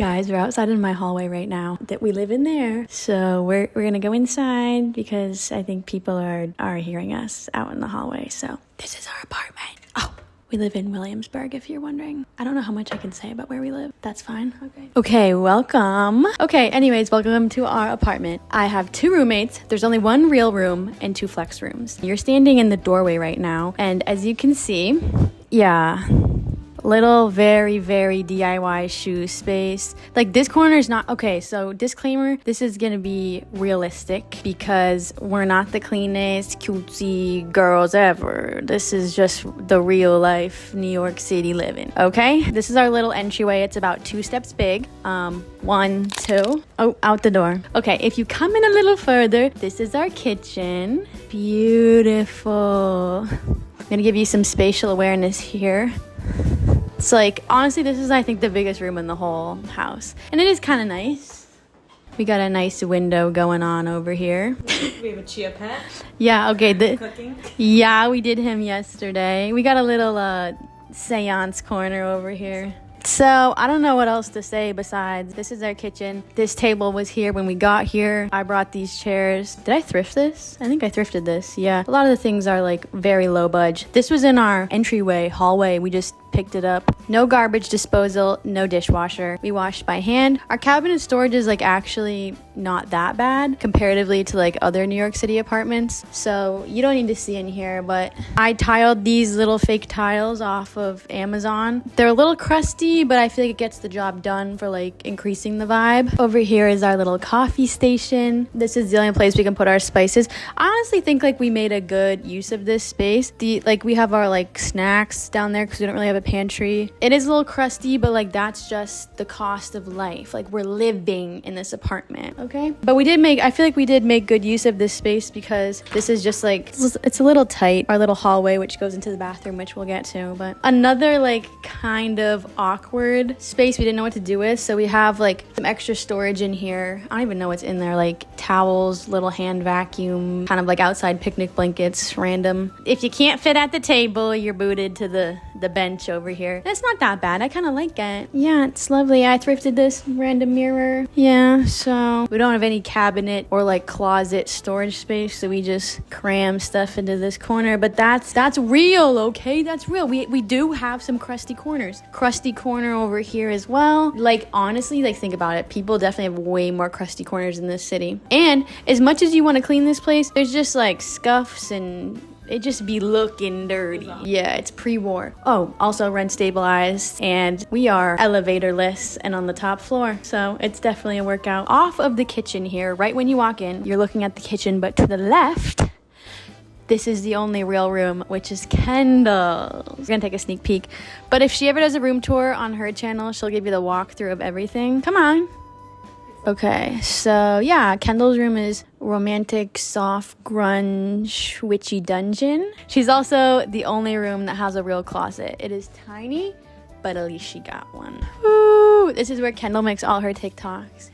guys, we're outside in my hallway right now that we live in there. So we're gonna go inside because I think people are hearing us out in the hallway. So this is our apartment. Oh, we live in Williamsburg, if you're wondering. I don't know how much I can say about where we live. That's fine. Okay, welcome. Okay, anyways, welcome to our apartment. I have 2 roommates. There's only 1 real room and 2 flex rooms. You're standing in the doorway right now, and as you can see, yeah, little very DIY shoe space. Like, this corner is not okay. So disclaimer, this is gonna be realistic because we're not the cleanest cutesy girls ever. This is just the real life New York City living. Okay, this is our little entryway. It's about 2 steps big. 1, 2. Oh, out the door. Okay, if you come in a little further, this is our kitchen. Beautiful. I'm gonna give you some spatial awareness here. It's like, honestly, this is, I think, the biggest room in the whole house. And it is kind of nice. We got a nice window going on over here. We have a chia pet. Yeah, okay. Cooking. Yeah, we did him yesterday. We got a little seance corner over here. So I don't know what else to say besides this is our kitchen. This table was here when we got here. I brought these chairs. Did I thrift this? I think I thrifted this. Yeah. A lot of the things are like very low budge. This was in our entryway hallway. We just picked it up. No garbage disposal, no dishwasher. We washed by hand. Our cabinet storage is like actually not that bad comparatively to like other New York City apartments. So you don't need to see in here, but I tiled these little fake tiles off of Amazon. They're a little crusty, but I feel like it gets the job done for like increasing the vibe. Over here is our little coffee station. This is the only place we can put our spices. I honestly think like we made a good use of this space. We have our like snacks down there because we don't really have a pantry. It is a little crusty, but like that's just the cost of life. Like, we're living in this apartment, okay? But I feel like we did make good use of this space because this is just like, it's a little tight. Our little hallway, which goes into the bathroom, which we'll get to. But another like kind of awkward space we didn't know what to do with. So we have like some extra storage in here. I don't even know what's in there, like towels, little hand vacuum, kind of like outside picnic blankets, random. If you can't fit at the table, you're booted to the bench over here. It's not that bad. I kind of like it. Yeah, it's lovely. I thrifted this random mirror. Yeah, so we don't have any cabinet or like closet storage space, so we just cram stuff into this corner. But that's real, okay? That's real. We do have some crusty corners. Crusty corner over here as well. Like, honestly, like, think about it. People definitely have way more crusty corners in this city. And as much as you want to clean this place, there's just like scuffs and it just be looking dirty. Yeah, it's pre-war. Oh, also rent stabilized, and we are elevatorless and on the top floor. So it's definitely a workout. Off of the kitchen here, right when you walk in, you're looking at the kitchen, but to the left, this is the only real room, which is Kendall's. We're gonna take a sneak peek. But if she ever does a room tour on her channel, she'll give you the walkthrough of everything. Come on. Okay, so yeah, Kendall's room is romantic, soft, grunge, witchy dungeon. She's also the only room that has a real closet. It is tiny, but at least she got one. Woo! This is where Kendall makes all her TikToks.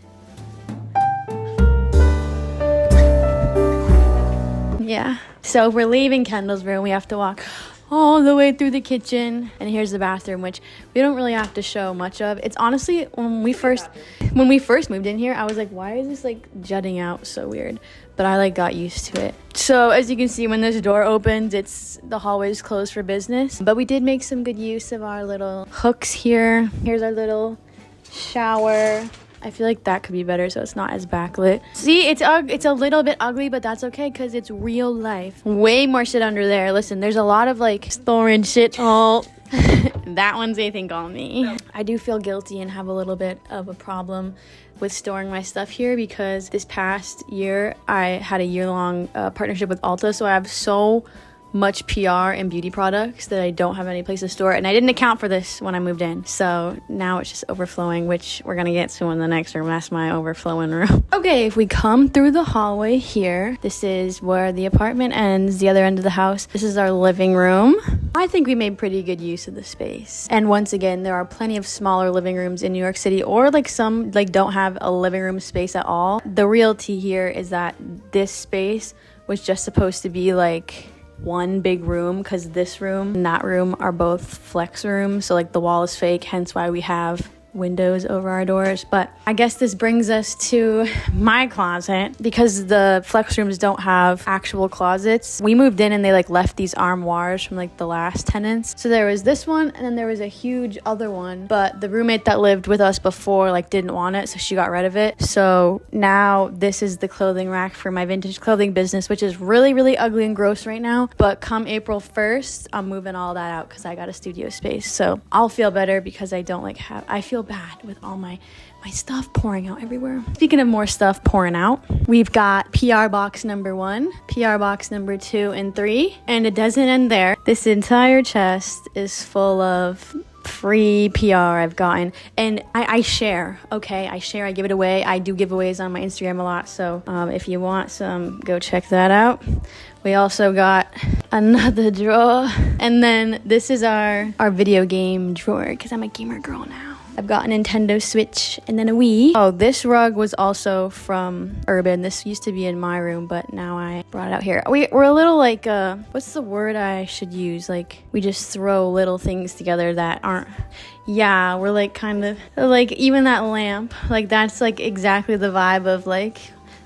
Yeah, so if we're leaving Kendall's room, we have to walk all the way through the kitchen, and here's the bathroom, which we don't really have to show much of. It's honestly, when we first moved in here, I was like, why is this like jutting out so weird? But I like got used to it. So as you can see, when this door opens, the hallway is closed for business, but we did make some good use of our little hooks here. Here's our little shower. I feel like that could be better so it's not as backlit. See, it's a little bit ugly, but that's okay because it's real life. Way more shit under there. Listen, there's a lot of like storing shit. Oh, that one's I think on me. I do feel guilty and have a little bit of a problem with storing my stuff here because this past year I had a year-long partnership with Ulta, so I have so much PR and beauty products that I don't have any place to store, and I didn't account for this when I moved in, so now it's just overflowing, which we're gonna get to in the next room. That's my overflowing room. Okay, if we come through the hallway here, this is where the apartment ends, the other end of the house. This is our living room. I think we made pretty good use of the space, and once again, there are plenty of smaller living rooms in New York City, or like some like don't have a living room space at all. The real tea here is that this space was just supposed to be like one big room, because this room and that room are both flex rooms, so like the wall is fake, hence why we have windows over our doors. But I guess this brings us to my closet, because the flex rooms don't have actual closets. We moved in and they like left these armoires from like the last tenants. So there was this one, and then there was a huge other one, but the roommate that lived with us before like didn't want it, so she got rid of it. So now this is the clothing rack for my vintage clothing business, which is really, really ugly and gross right now. But come April 1st, I'm moving all that out because I got a studio space. So I'll feel better, because I feel bad with all my stuff pouring out everywhere. Speaking of more stuff pouring out, we've got PR box number 1, PR box number 2 and 3, and it doesn't end there. This entire chest is full of free PR I've gotten, and I share. Okay, I share, I give it away. I do giveaways on my Instagram a lot, so if you want some, go check that out. We also got another drawer, and then this is our video game drawer, because I'm a gamer girl now. I've got a Nintendo Switch and then a Wii. Oh, this rug was also from Urban. This used to be in my room, but now I brought it out here. We're a little like, what's the word I should use? Like, we just throw little things together that aren't, yeah, we're like kind of, like even that lamp, like that's like exactly the vibe of like,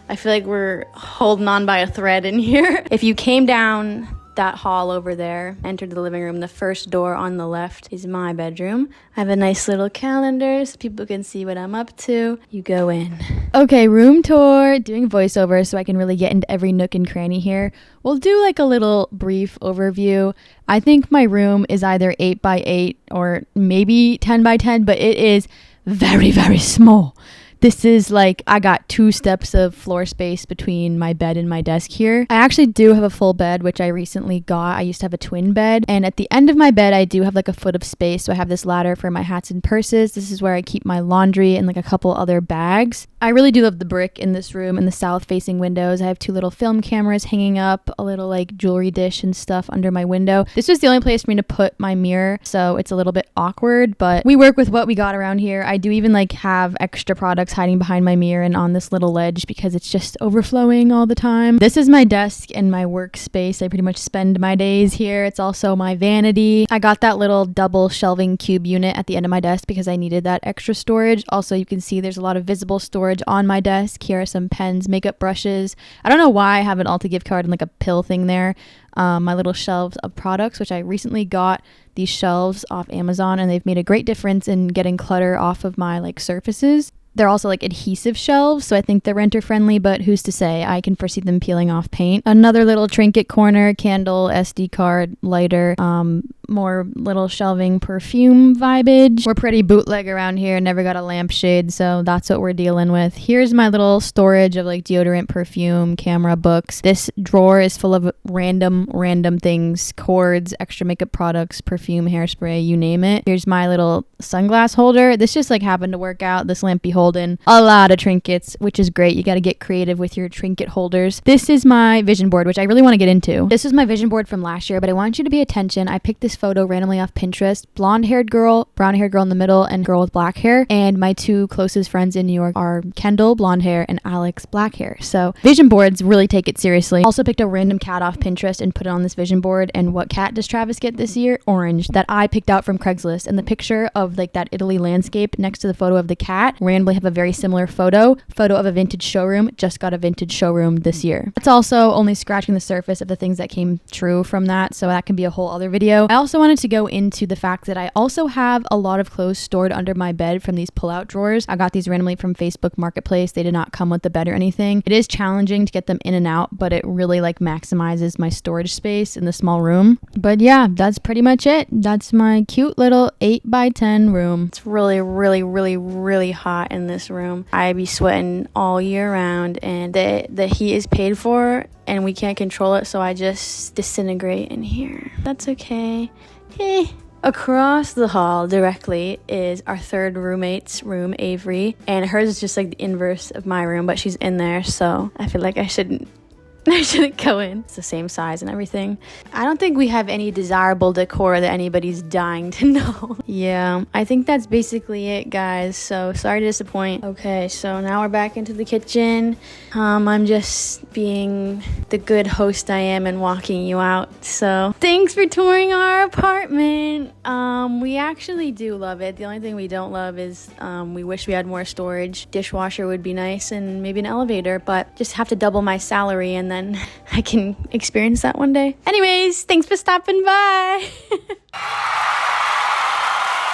I feel like we're holding on by a thread in here. If you came down that hall over there, entered the living room, the first door on the left is my bedroom. I have a nice little calendar so people can see what I'm up to. You go in. Okay, room tour, doing voiceover so I can really get into every nook and cranny here. We'll do like a little brief overview. I think my room is either 8 by 8 or maybe 10 by 10, but it is very, very small. This is like, I got 2 steps of floor space between my bed and my desk here. I actually do have a full bed, which I recently got. I used to have a twin bed. And at the end of my bed, I do have like a foot of space. So I have this ladder for my hats and purses. This is where I keep my laundry and like a couple other bags. I really do love the brick in this room and the south facing windows. I have 2 little film cameras hanging up, a little like jewelry dish and stuff under my window. This was the only place for me to put my mirror, so it's a little bit awkward, but we work with what we got around here. I do even like have extra products hiding behind my mirror and on this little ledge because it's just overflowing all the time. This is my desk and my workspace. I pretty much spend my days here. It's also my vanity. I got that little double shelving cube unit at the end of my desk because I needed that extra storage. Also, you can see there's a lot of visible storage on my desk. Here are some pens, makeup brushes. I don't know why I have an Ulta gift card and like a pill thing there. My little shelves of products, which I recently got these shelves off Amazon, and they've made a great difference in getting clutter off of my like surfaces. They're also like adhesive shelves, so I think they're renter friendly, but who's to say? I can foresee them peeling off paint. Another little trinket corner, candle, SD card, lighter, more little shelving, perfume vibage. We're pretty bootleg around here, never got a lampshade, so that's what we're dealing with. Here's my little storage of like deodorant, perfume, camera, books. This drawer is full of random things, cords, extra makeup products, perfume, hairspray, you name it. Here's my little sunglass holder. This just like happened to work out. This lamp be holding a lot of trinkets, which is great. You got to get creative with your trinket holders. This is my vision board, which I really want to get into. This is my vision board from last year, but I want you to pay attention. I picked this photo randomly off Pinterest. Blonde haired girl, brown haired girl in the middle, and girl with black hair. And my 2 closest friends in New York are Kendall, blonde hair, and Alex, black hair. So vision boards really take it seriously. Also picked a random cat off Pinterest and put it on this vision board. And what cat does Travis get this year? Orange, that I picked out from Craigslist. And the picture of like that Italy landscape next to the photo of the cat randomly have a very similar photo of a vintage showroom. Just got a vintage showroom this year. It's also only scratching the surface of the things that came true from that, so that can be a whole other video. I also wanted to go into the fact that I also have a lot of clothes stored under my bed from these pull-out drawers. I got these randomly from Facebook Marketplace. They did not come with the bed or anything. It is challenging to get them in and out, but it really like maximizes my storage space in the small room. But yeah, that's pretty much it. That's my cute little 8 by 10 room. It's really hot in this room. I be sweating all year round, and the heat is paid for and we can't control it, so I just disintegrate in here. That's okay. Across the hall directly is our 3rd roommate's room, Avery, and hers is just like the inverse of my room, but she's in there, so I feel like I shouldn't I shouldn't go in. It's the same size and everything. I don't think we have any desirable decor that anybody's dying to know. Yeah, I think that's basically it, guys. So sorry to disappoint. Okay, so now we're back into the kitchen. I'm just being the good host I am and walking you out. So thanks for touring our apartment. We actually do love it. The only thing we don't love is we wish we had more storage. Dishwasher would be nice and maybe an elevator, but just have to double my salary and then I can experience that one day. Anyways, thanks for stopping by.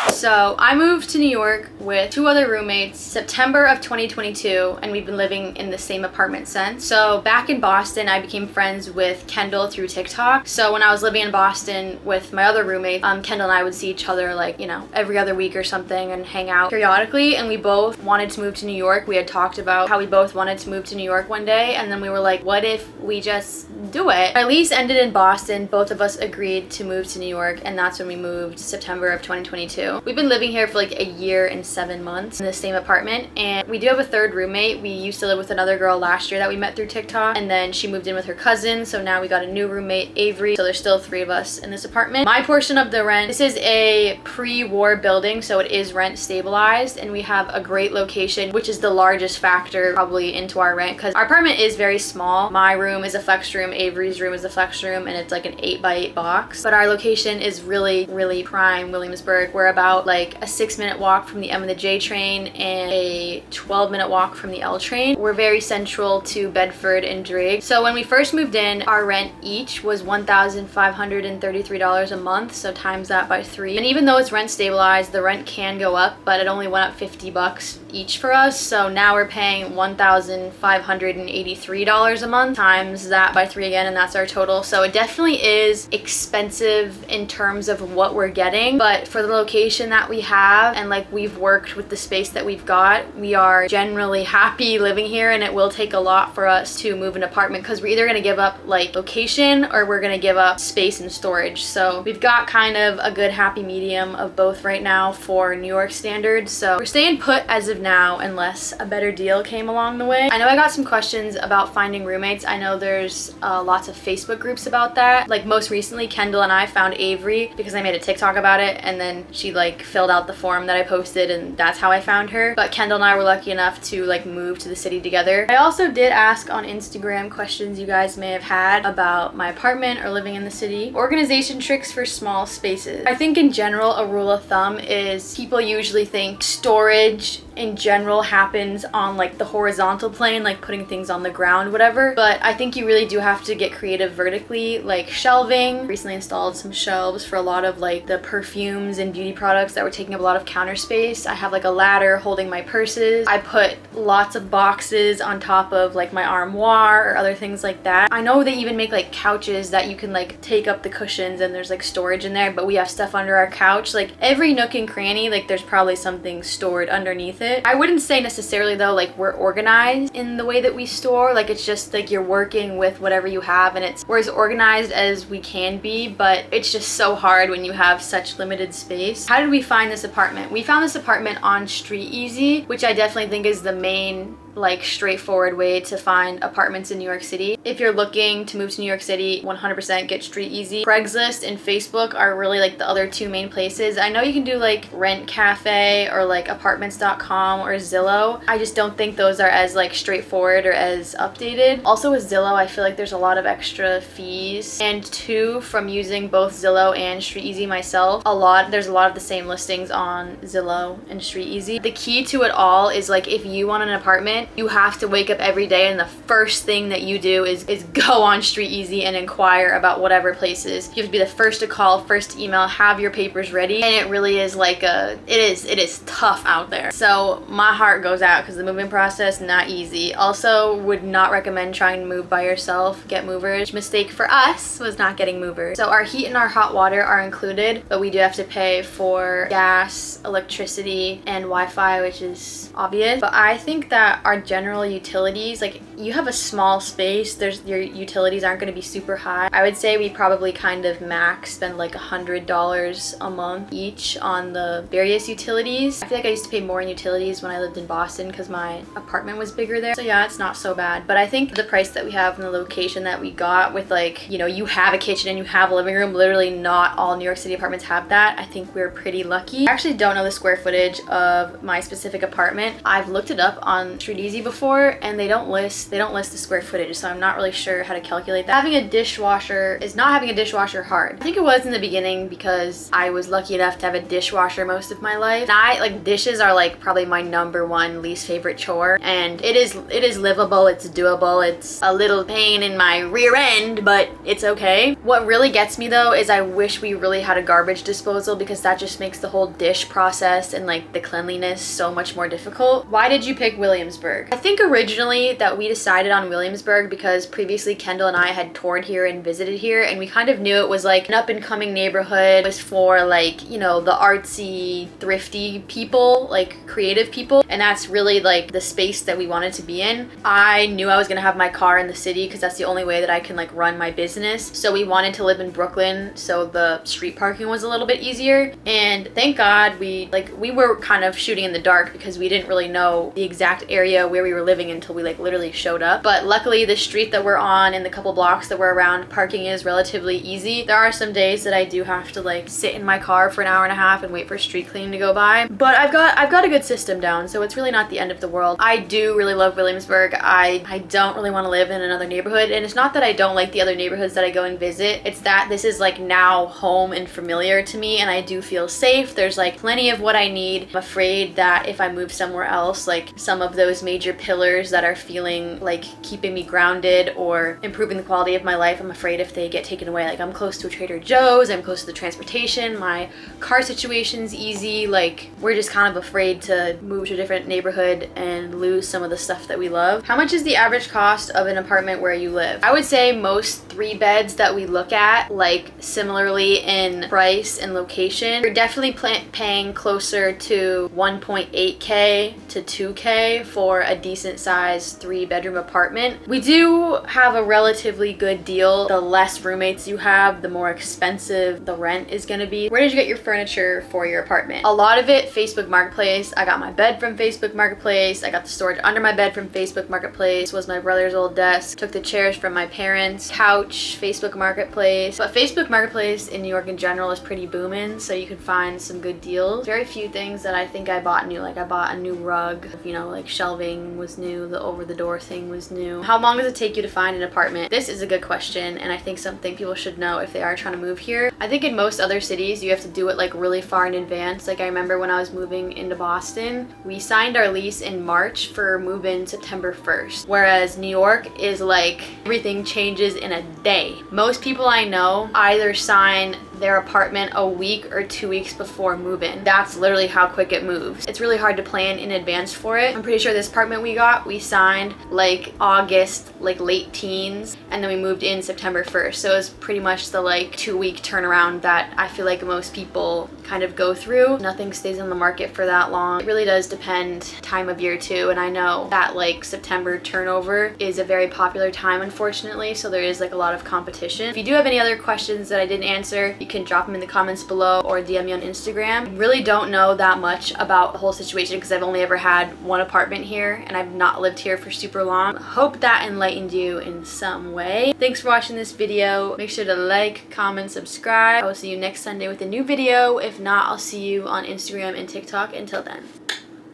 So I moved to New York with 2 other roommates September of 2022, and we've been living in the same apartment since. So back in Boston, I became friends with Kendall through TikTok. So when I was living in Boston with my other roommate, Kendall and I would see each other like, you know, every other week or something and hang out periodically. And we both wanted to move to New York. We had talked about how we both wanted to move to New York one day, and then we were like, what if we just do it? Our lease ended in Boston. Both of us agreed to move to New York, and that's when we moved September of 2022. We've been living here for like a year and 7 months in the same apartment, and we do have a third roommate. We used to live with another girl last year that we met through TikTok, and then she moved in with her cousin, so now we got a new roommate, Avery. So there's still 3 of us in this apartment. My portion of the rent, this is a pre-war building, so it is rent stabilized, and we have a great location, which is the largest factor probably into our rent, because our apartment is very small. My room is a flex room, Avery's room is a flex room, and it's like an 8x8 box, but our location is really prime Williamsburg. We're about like a 6-minute walk from the M and the J train and a 12-minute walk from the L train. We're very central to Bedford and Driggs. So when we first moved in, our rent each was $1,533 a month, so times that by 3. And even though it's rent stabilized, the rent can go up, but it only went up $50 each for us. So now we're paying $1,583 a month, times that by 3 again, and that's our total. So it definitely is expensive in terms of what we're getting, but for the location that we have, and like we've worked with the space that we've got, we are generally happy living here, and it will take a lot for us to move an apartment because we're either going to give up like location or we're going to give up space and storage. So we've got kind of a good happy medium of both right now for New York standards. So we're staying put as of now unless a better deal came along the way. I know I got some questions about finding roommates. I know there's lots of Facebook groups about that. Like most recently, Kendall and I found Avery because I made a TikTok about it, and then she like filled out the form that I posted, and that's how I found her. But Kendall and I were lucky enough to like move to the city together. I also did ask on Instagram questions you guys may have had about my apartment or living in the city. Organization tricks for small spaces. I think in general, a rule of thumb is people usually think storage in general happens on like the horizontal plane, like putting things on the ground, whatever. But I think you really do have to get creative vertically, like shelving. Recently installed some shelves for a lot of like the perfumes and beauty products that were taking up a lot of counter space. I have like a ladder holding my purses. I put lots of boxes on top of like my armoire or other things like that. I know they even make like couches that you can like take up the cushions and there's like storage in there, but we have stuff under our couch. Like every nook and cranny, like there's probably something stored underneath it. I wouldn't say necessarily though like we're organized in the way that we store. Like it's just like you're working with whatever you have, and we're as organized as we can be, but it's just so hard when you have such limited space. How did we find this apartment? We found this apartment on Street Easy, which I definitely think is the main like straightforward way to find apartments in New York City. If you're looking to move to New York City, 100% get Street Easy. Craigslist and Facebook are really like the other 2 main places. I know you can do like Rent Cafe or like apartments.com or Zillow. I just don't think those are as like straightforward or as updated. Also with Zillow, I feel like there's a lot of extra fees. And 2, from using both Zillow and Street Easy myself, there's a lot of the same listings on Zillow and Street Easy. The key to it all is like if you want an apartment, you have to wake up every day and the first thing that you do is go on Street Easy and inquire about whatever places. You have to be the first to call, first to email, have your papers ready, and it really is like it is tough out there. So my heart goes out because the moving process, not easy. Also would not recommend trying to move by yourself. Get movers. Mistake for us was not getting movers. So our heat and our hot water are included, but we do have to pay for gas, electricity, and Wi-Fi, which is obvious. But I think that our general utilities, like you have a small space. Your utilities aren't going to be super high. I would say we probably kind of max spend like $100 a month each on the various utilities. I feel like I used to pay more in utilities when I lived in Boston because my apartment was bigger there. So yeah, it's not so bad. But I think the price that we have and the location that we got with, like, you know, you have a kitchen and you have a living room. Literally not all New York City apartments have that. I think we're pretty lucky. I actually don't know the square footage of my specific apartment. I've looked it up on StreetEasy before and they don't list the square footage, so I'm not really sure how to calculate that. Having a dishwasher is not having a dishwasher hard. I think it was in the beginning because I was lucky enough to have a dishwasher most of my life. And like, dishes are like probably my #1 least favorite chore, and it is livable, it's doable, it's a little pain in my rear end, but it's okay. What really gets me though is I wish we really had a garbage disposal, because that just makes the whole dish process and like the cleanliness so much more difficult. Why did you pick Williamsburg? I think originally that we decided on Williamsburg because previously Kendall and I had toured here and visited here, and we kind of knew it was like an up and coming neighborhood. It was for, like, you know, the artsy, thrifty people, like creative people, and that's really like the space that we wanted to be in. I knew I was gonna have my car in the city because that's the only way that I can like run my business. So we wanted to live in Brooklyn, so the street parking was a little bit easier. And thank God we were kind of shooting in the dark because we didn't really know the exact area where we were living until we like literally showed up. But luckily the street that we're on and the couple blocks that we're around, parking is relatively easy. There are some days that I do have to like sit in my car for an hour and a half and wait for street cleaning to go by, but I've got a good system down, so it's really not the end of the world. I do really love Williamsburg. I don't really want to live in another neighborhood, and it's not that I don't like the other neighborhoods that I go and visit. It's that this is like now home and familiar to me, and I do feel safe. There's like plenty of what I need. I'm afraid that if I move somewhere else, like some of those major pillars that are feeling like keeping me grounded or improving the quality of my life, I'm afraid if they get taken away. Like, I'm close to a Trader Joe's, I'm close to the transportation, my car situation's easy. Like, we're just kind of afraid to move to a different neighborhood and lose some of the stuff that we love. How much is the average cost of an apartment where you live? I would say most 3 beds that we look at, like similarly in price and location, you're definitely paying closer to 1.8K to 2K for a decent sized 3-bedroom apartment. We do have a relatively good deal. The less roommates you have, the more expensive the rent is gonna be. Where did you get your furniture for your apartment? A lot of it Facebook Marketplace. I got my bed from Facebook Marketplace. I got the storage under my bed from Facebook Marketplace. This was my brother's old desk. Took the chairs from my parents' couch, Facebook Marketplace. But Facebook Marketplace in New York in general is pretty booming, so you can find some good deals. Very few things that I think I bought new. Like, I bought a new rug, you know, like shelving was new, the over the door thing was new. How long does it take you to find an apartment? This is a good question, and I think something people should know if they are trying to move here. I think in most other cities you have to do it like really far in advance. Like, I remember when I was moving into Boston, we signed our lease in March for move-in September 1st, whereas New York is like everything changes in a day. Most people I know either sign their apartment a week or 2 weeks before move-in. That's literally how quick it moves. It's really hard to plan in advance for it. I'm pretty sure this apartment we signed like August, like late teens, and then we moved in September 1st. So it was pretty much the like 2-week turnaround that I feel like most people kind of go through. Nothing stays on the market for that long. It really does depend time of year too, and I know that like September turnover is a very popular time, unfortunately, so there is like a lot of competition. If you do have any other questions that I didn't answer, you can drop them in the comments below or DM me on Instagram. I really don't know that much about the whole situation because I've only ever had one apartment here and I've not lived here for super long. Hope that enlightened you in some way. Thanks for watching this video. Make sure to like, comment, subscribe. I will see you next Sunday with a new video. If not, I'll see you on Instagram and TikTok. Until then,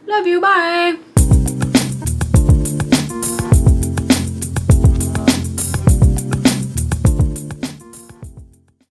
love you, bye!